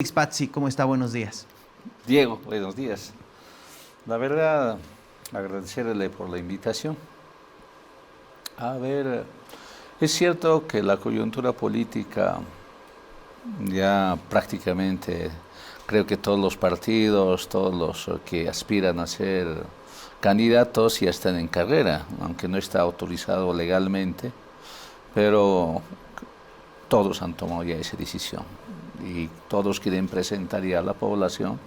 Spatzi, ¿cómo está? Buenos días. Diego, buenos días. La verdad, agradecerle por la invitación. A ver, es cierto que la coyuntura política ya prácticamente, creo que todos los partidos, todos los que aspiran a ser candidatos ya están en carrera, aunque no está autorizado legalmente, pero todos han tomado ya esa decisión y todos quieren presentar ya a la población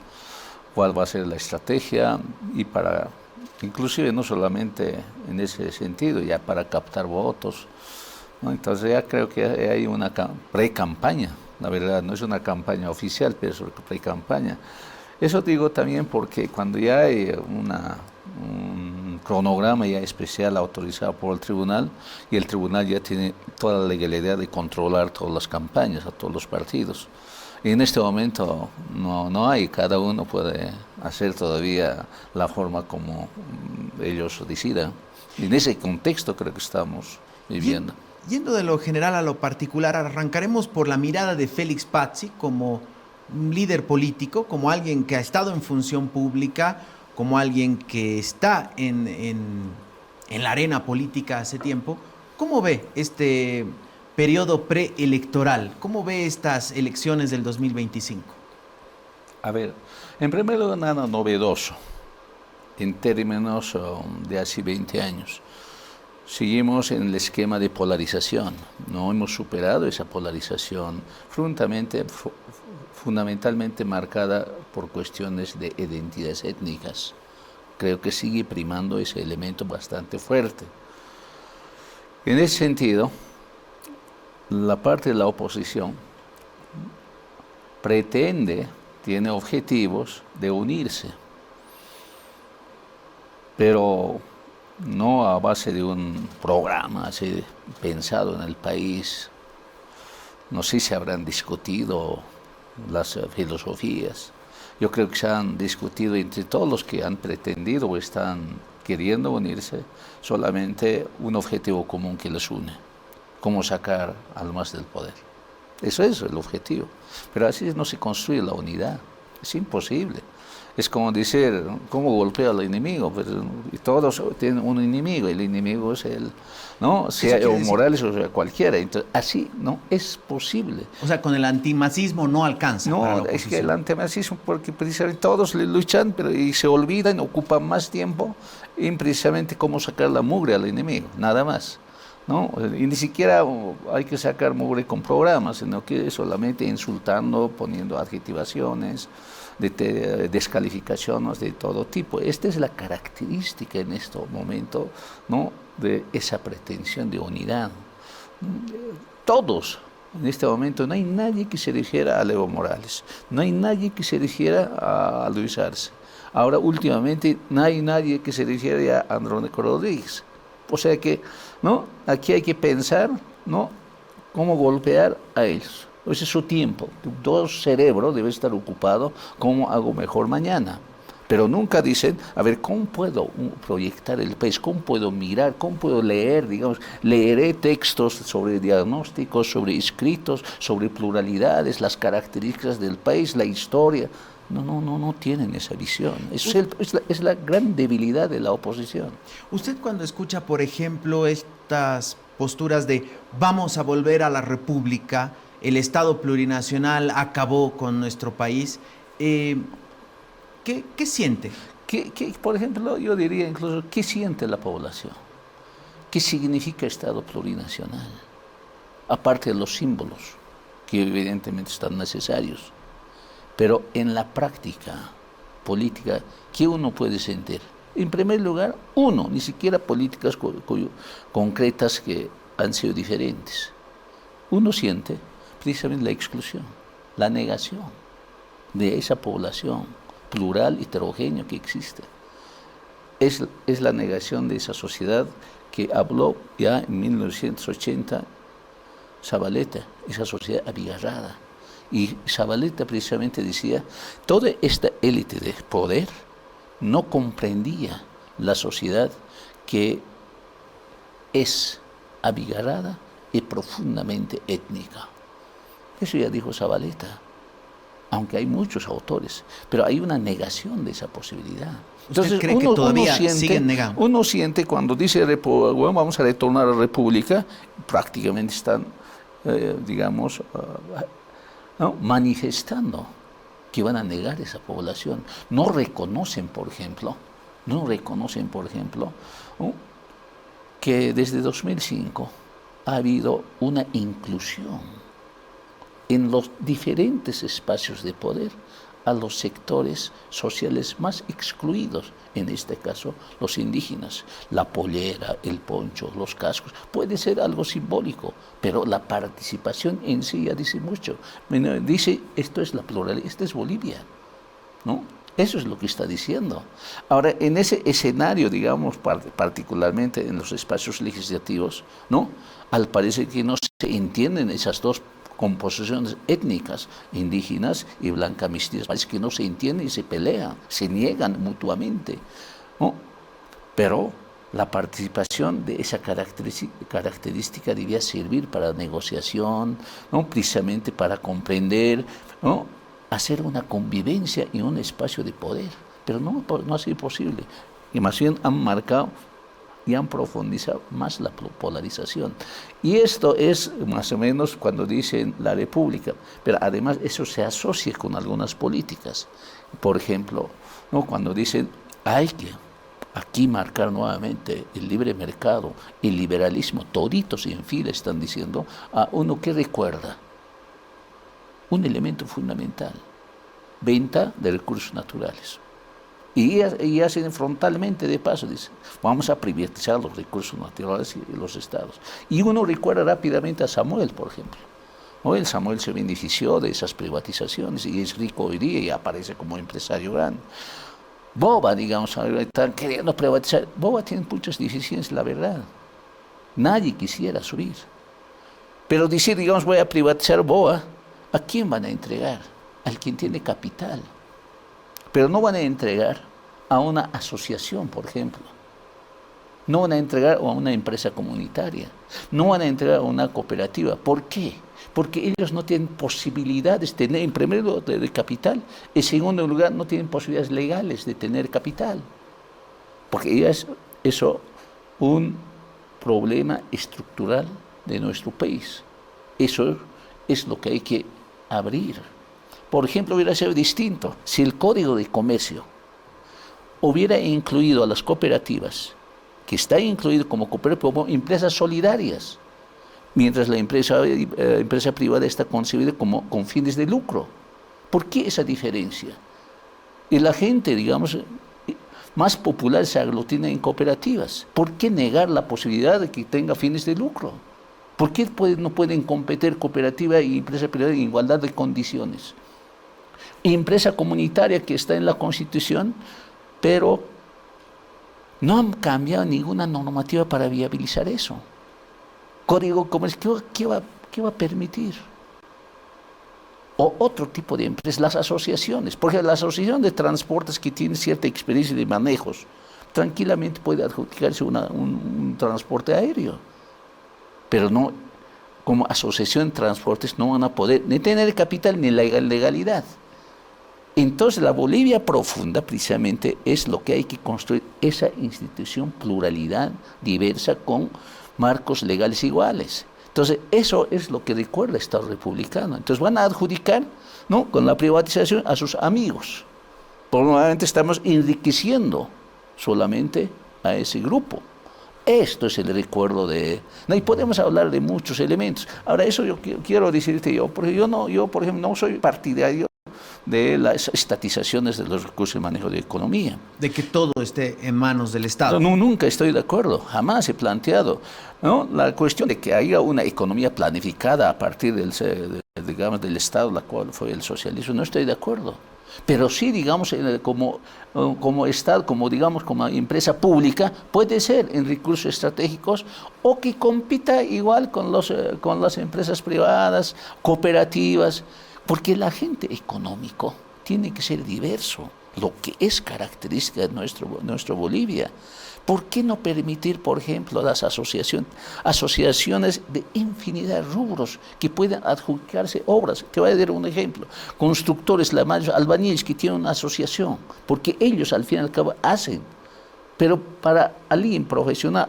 cuál va a ser la estrategia y para, inclusive no solamente en ese sentido, ya para captar votos, ¿no? Entonces ya creo que hay una pre-campaña, la verdad, no es una campaña oficial, pero es una pre-campaña. Eso digo también porque cuando ya hay un cronograma ya especial autorizado por el tribunal y el tribunal ya tiene toda la legalidad de controlar todas las campañas a todos los partidos. Y en este momento no hay, cada uno puede hacer todavía la forma como ellos decidan. Y en ese contexto creo que estamos viviendo. Yendo de lo general a lo particular, arrancaremos por la mirada de Félix Pazzi como un líder político, como alguien que ha estado en función pública, como alguien que está en la arena política hace tiempo. ¿Cómo ve este periodo preelectoral? ¿Cómo ve estas elecciones del 2025? A ver, en primer lugar, nada novedoso en términos de hace 20 años. Seguimos en el esquema de polarización, no hemos superado esa polarización fundamentalmente marcada por cuestiones de identidades étnicas. Creo que sigue primando ese elemento bastante fuerte. En ese sentido, la parte de la oposición tiene objetivos de unirse, pero no a base de un programa así pensado en el país. No sé si habrán discutido las filosofías. Yo creo que se han discutido entre todos los que han pretendido o están queriendo unirse solamente un objetivo común que les une: cómo sacar al MAS del poder. Eso es el objetivo. Pero así no se construye la unidad. Es imposible. Es como decir, ¿cómo golpea al enemigo? Pues, y todos tienen un enemigo, el enemigo es el, ¿no? Sea Evo Morales o sea cualquiera. Entonces, así no es posible. O sea, con el antimacismo no alcanza. No, es que el antimacismo, porque precisamente todos le luchan, pero y se olvidan, ocupan más tiempo en precisamente cómo sacar la mugre al enemigo, nada más, ¿no? Y ni siquiera hay que sacar mugre con programas, sino que solamente insultando, poniendo adjetivaciones, descalificaciones de todo tipo. Esta es la característica en este momento, ¿no?, de esa pretensión de unidad. Todos, en este momento, no hay nadie que se dirigiera a Evo Morales, no hay nadie que se dirigiera a Luis Arce. Ahora, últimamente, no hay nadie que se dirigiera a Andrónico Rodríguez. O sea que, ¿no?, aquí hay que pensar, ¿no?, cómo golpear a ellos. Ese es su tiempo. Todo cerebro debe estar ocupado, ¿cómo hago mejor mañana? Pero nunca dicen, a ver, ¿cómo puedo proyectar el país? ¿Cómo puedo mirar? ¿Cómo puedo leer? Digamos, leeré textos sobre diagnósticos, sobre escritos, sobre pluralidades, las características del país, la historia. No tienen esa visión. Es la gran debilidad de la oposición. Usted cuando escucha, por ejemplo, estas posturas de vamos a volver a la república, el Estado plurinacional acabó con nuestro país, ¿qué siente? Por ejemplo, yo diría incluso, ¿qué siente la población? ¿Qué significa Estado plurinacional? Aparte de los símbolos, que evidentemente están necesarios. Pero en la práctica política, ¿qué uno puede sentir? En primer lugar, ni siquiera políticas concretas que han sido diferentes. Uno siente precisamente la exclusión, la negación de esa población plural, heterogénea que existe. Es la negación de esa sociedad que habló ya en 1980 Zabaleta, esa sociedad abigarrada. Y Zabaleta precisamente decía, toda esta élite de poder no comprendía la sociedad que es abigarrada y profundamente étnica. Eso ya dijo Zabaleta. aunque hay muchos autores, pero hay una negación de esa posibilidad. ¿Usted cree que todavía siguen negando? Uno siente cuando dice, bueno, vamos a retornar a la República, prácticamente están, digamos, ¿no?, manifestando que van a negar esa población. No reconocen, por ejemplo, ¿no?, que desde 2005 ha habido una inclusión en los diferentes espacios de poder a los sectores sociales más excluidos, en este caso los indígenas. La pollera, el poncho, los cascos, puede ser algo simbólico, pero la participación en sí ya dice mucho. Dice, esto es la pluralidad, esto es Bolivia, ¿no? Eso es lo que está diciendo. Ahora, en ese escenario, digamos, particularmente en los espacios legislativos, ¿no?, al parecer que no se entienden esas dos composiciones étnicas, indígenas y blancamestizas. Parece que no se entienden y se pelean, se niegan mutuamente, ¿no? Pero la participación de esa característica debía servir para negociación, ¿no?, precisamente para comprender, ¿no?, hacer una convivencia en un espacio de poder. Pero no ha sido posible. Y más bien han marcado y han profundizado más la polarización. Y esto es más o menos cuando dicen la República, pero además eso se asocia con algunas políticas. Por ejemplo, ¿no?, cuando dicen hay que aquí marcar nuevamente el libre mercado, el liberalismo, toditos en fila están diciendo, a uno que recuerda un elemento fundamental: venta de recursos naturales. Y hacen frontalmente de paso, dicen, vamos a privatizar los recursos naturales y los estados. Y uno recuerda rápidamente a Samuel, por ejemplo. ¿No? El Samuel se benefició de esas privatizaciones y es rico hoy día y aparece como empresario grande. Boba, digamos, están queriendo privatizar. Boba tiene muchas deficiencias, la verdad. Nadie quisiera subir. Pero decir, digamos, voy a privatizar Boba, ¿a quién van a entregar? Al quien tiene capital. Pero no van a entregar a una asociación, por ejemplo. No van a entregar a una empresa comunitaria. No van a entregar a una cooperativa. ¿Por qué? Porque ellos no tienen posibilidades de tener, en primer lugar, de capital. En segundo lugar, no tienen posibilidades legales de tener capital. Porque es eso un problema estructural de nuestro país. Eso es lo que hay que abrir. Por ejemplo, hubiera sido distinto si el Código de Comercio hubiera incluido a las cooperativas, que está incluido como cooperativa, como empresas solidarias, mientras la empresa privada está concebida como con fines de lucro. ¿Por qué esa diferencia? Y la gente, digamos, más popular se aglutina en cooperativas. ¿Por qué negar la posibilidad de que tenga fines de lucro? ¿Por qué no pueden competir cooperativa y empresa privada en igualdad de condiciones? Empresa comunitaria que está en la Constitución, pero no han cambiado ninguna normativa para viabilizar eso. Código Comercio, ¿qué va a permitir? O otro tipo de empresas, las asociaciones. Porque la asociación de transportes que tiene cierta experiencia de manejos, tranquilamente puede adjudicarse un transporte aéreo. Pero no, como asociación de transportes no van a poder ni tener capital ni legalidad. Entonces la Bolivia profunda precisamente es lo que hay que construir, esa institución pluralidad diversa con marcos legales iguales. Entonces eso es lo que recuerda el Estado republicano. Entonces van a adjudicar, ¿no?, con la privatización a sus amigos. Probablemente estamos enriqueciendo solamente a ese grupo. Esto es el recuerdo de... No, y podemos hablar de muchos elementos. Ahora, eso yo quiero decirte porque yo, por ejemplo, no soy partidario de las estatizaciones de los recursos de manejo de economía. De que todo esté en manos del Estado. No, nunca estoy de acuerdo, jamás he planteado, ¿no?, la cuestión de que haya una economía planificada a partir digamos, del Estado, la cual fue el socialismo, no estoy de acuerdo. Pero sí, digamos, como Estado, digamos, como empresa pública, puede ser en recursos estratégicos o que compita igual con las empresas privadas, cooperativas, porque el agente económico tiene que ser diverso. lo que es característica de nuestro Bolivia. ¿Por qué no permitir, por ejemplo, las asociaciones de infinidad de rubros que puedan adjudicarse obras? Te voy a dar un ejemplo. Constructores, albañiles que tienen una asociación, porque ellos al fin y al cabo hacen. Pero para alguien profesional,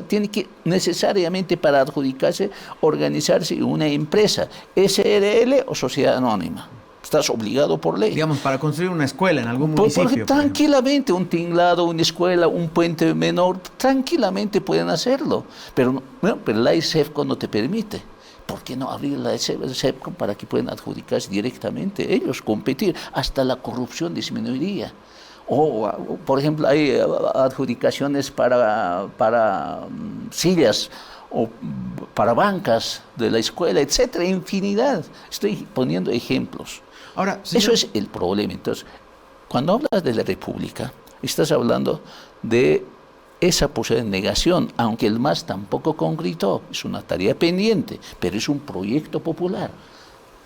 tiene que necesariamente para adjudicarse, organizarse en una empresa, SRL o sociedad anónima. Estás obligado por ley. Digamos, para construir una escuela en algún municipio. Porque tranquilamente, un tinglado, una escuela, un puente menor, tranquilamente pueden hacerlo. Pero la ISEFCO no te permite. ¿Por qué no abrir la ISEFCO para que puedan adjudicarse directamente ellos, competir? Hasta la corrupción disminuiría. O, por ejemplo, hay adjudicaciones para sillas o para bancas de la escuela, etcétera, infinidad. Estoy poniendo ejemplos. Ahora, señor... Eso es el problema. Entonces, cuando hablas de la República, estás hablando de esa posibilidad de negación, aunque el MAS tampoco concretó, es una tarea pendiente, pero es un proyecto popular.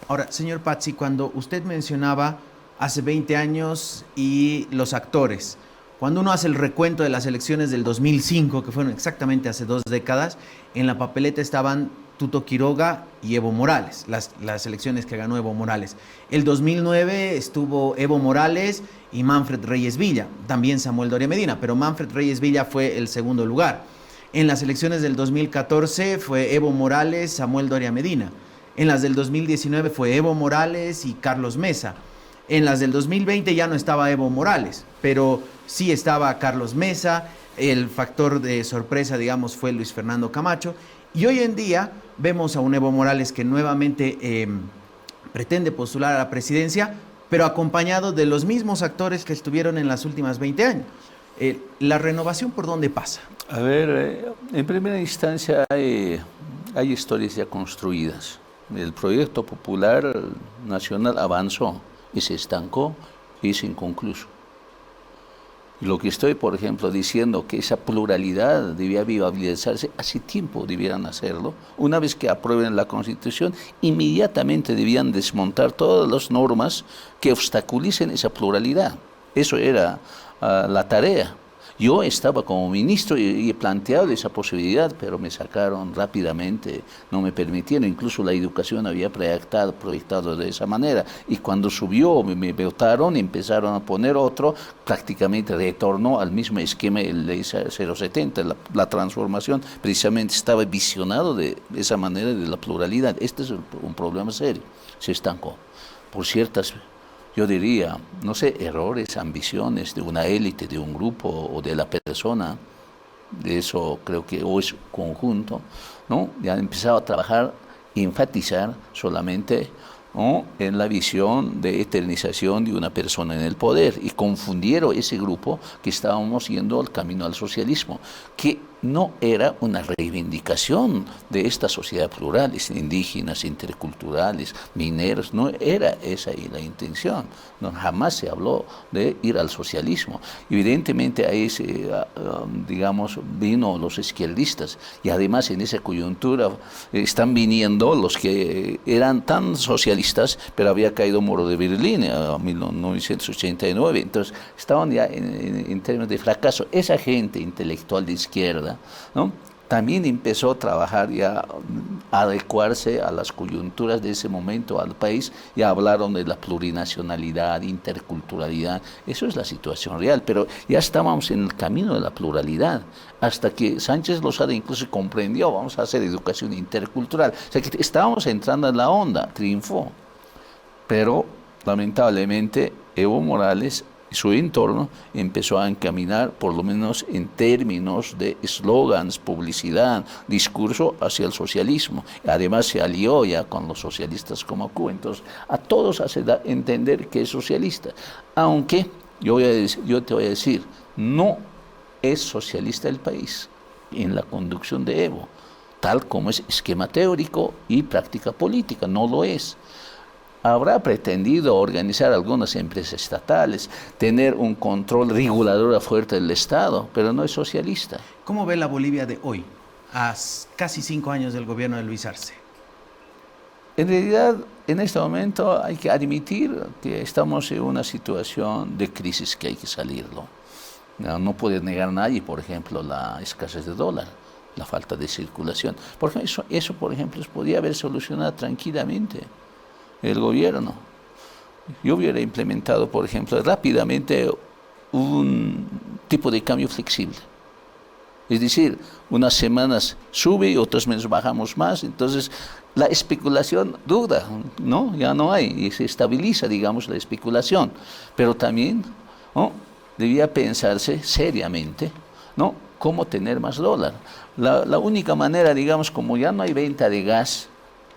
Ahora, señor Pazzi, cuando usted mencionaba hace 20 años y los actores, cuando uno hace el recuento de las elecciones del 2005, que fueron exactamente hace 2 décadas, en la papeleta estaban Tuto Quiroga y Evo Morales, las elecciones que ganó Evo Morales. El 2009 estuvo Evo Morales y Manfred Reyes Villa, también Samuel Doria Medina, pero Manfred Reyes Villa fue el segundo lugar. En las elecciones del 2014 fue Evo Morales, Samuel Doria Medina. En las del 2019 fue Evo Morales y Carlos Mesa. En las del 2020 ya no estaba Evo Morales, pero sí estaba Carlos Mesa. El factor de sorpresa, digamos, fue Luis Fernando Camacho. Y hoy en día vemos a un Evo Morales que nuevamente pretende postular a la presidencia, pero acompañado de los mismos actores que estuvieron en las últimas 20 años. ¿La renovación por dónde pasa? A ver, en primera instancia hay historias ya construidas. El proyecto popular nacional avanzó y se estancó y es inconcluso. Lo que estoy, por ejemplo, diciendo que esa pluralidad debía viabilizarse, hace tiempo debieran hacerlo. Una vez que aprueben la Constitución, inmediatamente debían desmontar todas las normas que obstaculicen esa pluralidad. Eso era la tarea. Yo estaba como ministro y he planteado esa posibilidad, pero me sacaron rápidamente, no me permitieron. Incluso la educación había proyectado de esa manera. Y cuando subió, me votaron, empezaron a poner otro, prácticamente retornó al mismo esquema de ley 070. La transformación precisamente estaba visionado de esa manera de la pluralidad. Este es un problema serio. Se estancó por ciertas, yo diría, no sé, errores, ambiciones de una élite, de un grupo o de la persona. De eso creo que hoy es conjunto, ¿no? Ya han empezado a trabajar, enfatizar solamente, ¿no?, en la visión de eternización de una persona en el poder y confundieron ese grupo que estábamos yendo al camino al socialismo, que no era una reivindicación de esta sociedad plural, indígenas, interculturales, mineros, no era esa la intención, no, jamás se habló de ir al socialismo. Evidentemente ahí digamos, vino los izquierdistas y además en esa coyuntura están viniendo los que eran tan socialistas, pero había caído Muro de Berlín en 1989, entonces estaban ya en términos de fracaso. Esa gente intelectual de izquierda, ¿no?, también empezó a trabajar ya, a adecuarse a las coyunturas de ese momento al país, ya hablaron de la plurinacionalidad, interculturalidad. Eso es la situación real, pero ya estábamos en el camino de la pluralidad, hasta que Sánchez Lozada incluso comprendió, vamos a hacer educación intercultural, o sea que estábamos entrando en la onda, triunfó, pero lamentablemente Evo Morales y su entorno empezó a encaminar, por lo menos en términos de eslogans, publicidad, discurso, hacia el socialismo. Además se alió ya con los socialistas como Cuba. Entonces, a todos hace entender que es socialista. Aunque, yo te voy a decir, no es socialista el país en la conducción de Evo, tal como es esquema teórico y práctica política, no lo es. Habrá pretendido organizar algunas empresas estatales, tener un control regulador fuerte del Estado, pero no es socialista. ¿Cómo ve la Bolivia de hoy, a casi 5 años del gobierno de Luis Arce? En realidad, en este momento hay que admitir que estamos en una situación de crisis que hay que salirlo. No puede negar nadie, por ejemplo, la escasez de dólar, la falta de circulación. Por ejemplo, eso, por ejemplo, se podría haber solucionado tranquilamente el gobierno. Yo hubiera implementado, por ejemplo, rápidamente un tipo de cambio flexible. Es decir, unas semanas sube y otras meses bajamos más, entonces la especulación duda, ¿no? Ya no hay, y se estabiliza, digamos, la especulación. Pero también, ¿no?, debía pensarse seriamente, ¿no?, cómo tener más dólar. La única manera, digamos, como ya no hay venta de gas,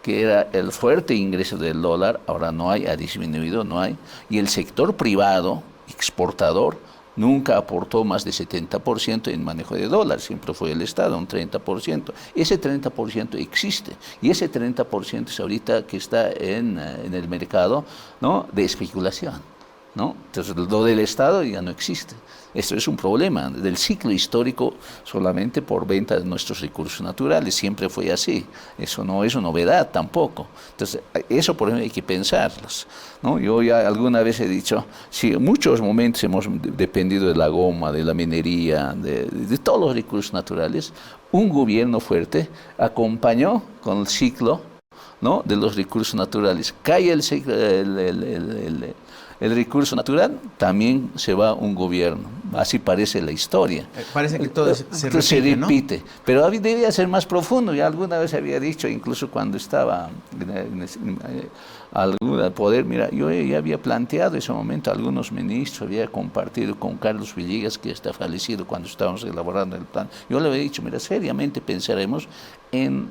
que era el fuerte ingreso del dólar, ahora no hay, ha disminuido, no hay, y el sector privado, exportador, nunca aportó más de 70% en manejo de dólar, siempre fue el Estado, un 30%. Ese 30% existe, y ese 30% es ahorita que está en el mercado, ¿no?, de especulación, ¿no? Entonces, lo del Estado ya no existe. Esto es un problema del ciclo histórico solamente por venta de nuestros recursos naturales. Siempre fue así. Eso no es una novedad tampoco. Entonces, eso por ejemplo hay que pensarlos, ¿no? Yo ya alguna vez he dicho, sí, en muchos momentos hemos dependido de la goma, de la minería, de todos los recursos naturales. Un gobierno fuerte acompañó con el ciclo, ¿no?, de los recursos naturales. Cae el recurso natural, también se va un gobierno. Así parece la historia. Parece que todo se repite, ¿no? Pero debía ser más profundo. Ya alguna vez había dicho, incluso cuando estaba alguna poder, mira, yo ya había planteado en ese momento a algunos ministros, había compartido con Carlos Villegas, que está fallecido, cuando estábamos elaborando el plan. Yo le había dicho, mira, seriamente pensaremos en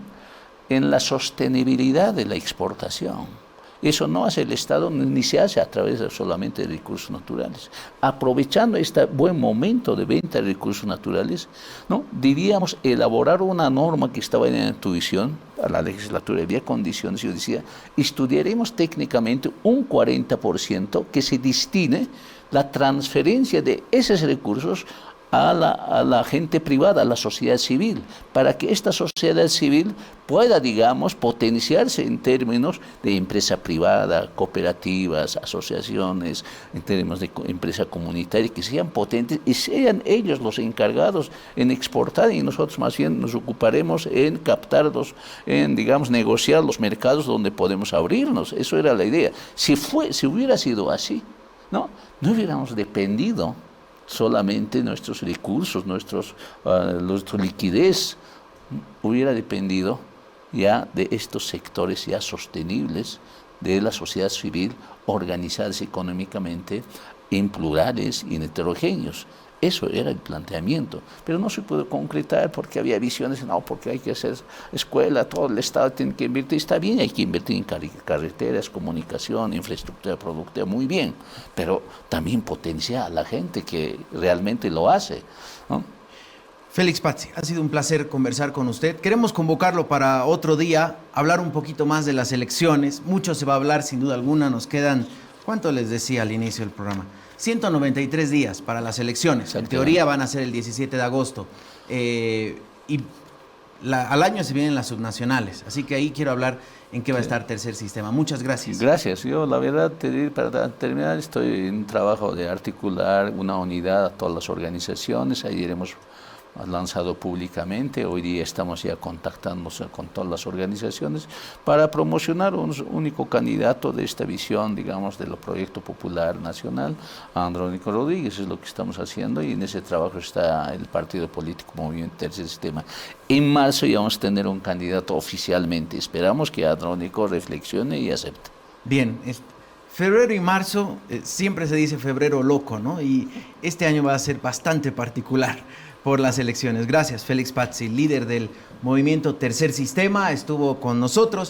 la sostenibilidad de la exportación. Eso no hace el Estado, ni se hace a través solamente de recursos naturales. Aprovechando este buen momento de venta de recursos naturales, ¿no?, debíamos elaborar una norma que estaba en la intuición, a la legislatura había condiciones, yo decía, estudiaremos técnicamente un 40% que se destine la transferencia de esos recursos a la gente privada, a la sociedad civil, para que esta sociedad civil pueda, digamos, potenciarse en términos de empresa privada, cooperativas, asociaciones, en términos de empresa comunitaria, que sean potentes y sean ellos los encargados en exportar, y nosotros más bien nos ocuparemos en captarlos, en, digamos, negociar los mercados donde podemos abrirnos. Eso era la idea. Si hubiera sido así, no hubiéramos dependido solamente nuestros recursos, nuestra liquidez hubiera dependido ya de estos sectores ya sostenibles de la sociedad civil, organizarse económicamente en plurales y en heterogéneos. Eso era el planteamiento, pero no se pudo concretar porque había visiones, no, porque hay que hacer escuela, todo el Estado tiene que invertir, está bien, hay que invertir en carreteras, comunicación, infraestructura productiva, muy bien, pero también potenciar a la gente que realmente lo hace, ¿no? Félix Pazzi, ha sido un placer conversar con usted. Queremos convocarlo para otro día, hablar un poquito más de las elecciones. Mucho se va a hablar, sin duda alguna. Nos quedan, ¿cuánto les decía al inicio del programa? 193 días para las elecciones. En teoría van a ser el 17 de agosto. Al año se vienen las subnacionales. Así que ahí quiero hablar en qué va a estar Tercer Sistema. Muchas gracias. Gracias. Yo, la verdad, para terminar, estoy en un trabajo de articular una unidad a todas las organizaciones. Ahí iremos lanzado públicamente. Hoy día estamos ya contactándonos con todas las organizaciones para promocionar un único candidato de esta visión, digamos, del proyecto popular nacional, Andrónico Rodríguez. Es lo que estamos haciendo, y en ese trabajo está el partido político Movimiento Tercer Sistema. En marzo ya vamos a tener un candidato oficialmente. Esperamos que Andrónico reflexione y acepte. Bien, febrero y marzo, siempre se dice febrero loco, ¿no? Y este año va a ser bastante particular por las elecciones. Gracias, Félix Pazzi, líder del movimiento Tercer Sistema, estuvo con nosotros.